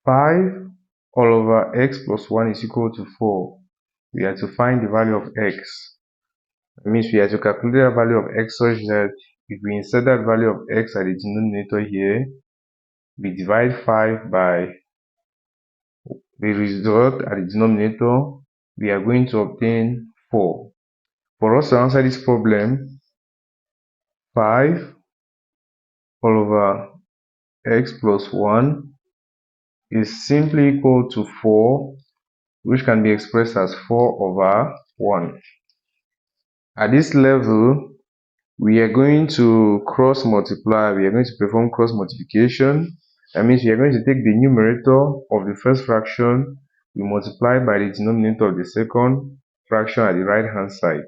5 all over x plus 1 is equal to 4. We have to find the value of x. That means we have to calculate the value of x such that if we insert that value of x at the denominator here, we divide 5 by the result at the denominator, we are going to obtain 4. For us to answer this problem, 5 all over x plus 1 is simply equal to 4, which can be expressed as 4 over 1. At this level, we are going to cross multiply. We are going to perform cross multiplication. That means we are going to take the numerator of the first fraction, we multiply by the denominator of the second fraction at the right hand side.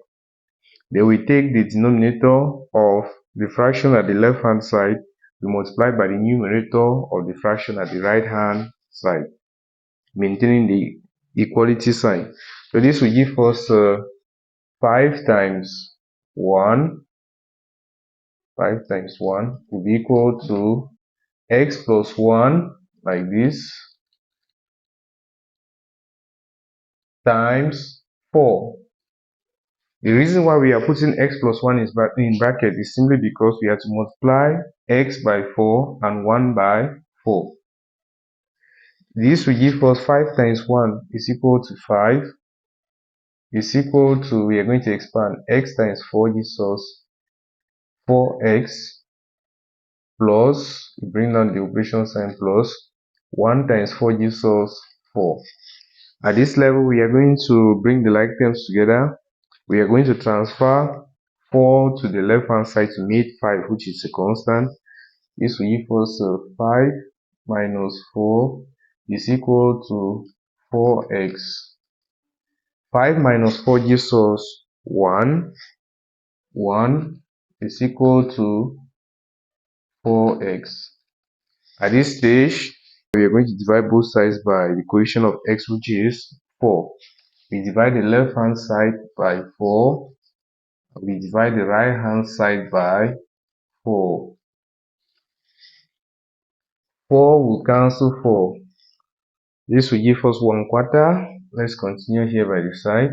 Then we take the denominator of the fraction at the left hand side, we multiply by the numerator of the fraction at the right hand side, maintaining the equality sign. So this will give us 5 times 1. 5 times 1 will be equal to x plus 1, like this, times 4. The reason why we are putting x plus 1 in bracket is simply because we have to multiply x by 4 and 1 by 4. This will give us 5 times 1 is equal to 5, is equal to, we are going to expand, x times 4 gives us 4x, plus, we bring down the operation sign, plus 1 times 4 gives us 4. At this level, we are going to bring the like terms together. We are going to transfer 4 to the left hand side to make 5, which is a constant. This will give us 5 minus 4 is equal to 4x. 5 minus 4 gives us 1. 1 is equal to 4x. At this stage, we are going to divide both sides by the coefficient of x, which is 4. We divide the left hand side by 4. We divide the right hand side by 4. 4 will cancel 4. This will give us 1/4. Let's continue here by the side.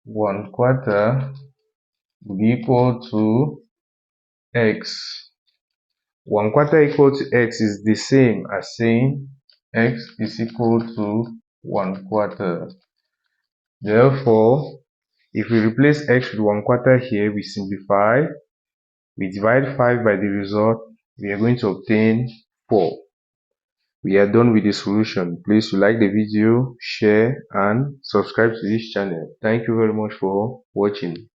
1/4 will be equal to x. 1/4 equal to x is the same as saying x is equal to 1/4. Therefore, if we replace x with 1/4 here, we simplify. We divide 5 by the result. We are going to obtain 4. We are done with the solution. Please like the video, share and subscribe to this channel. Thank you very much for watching.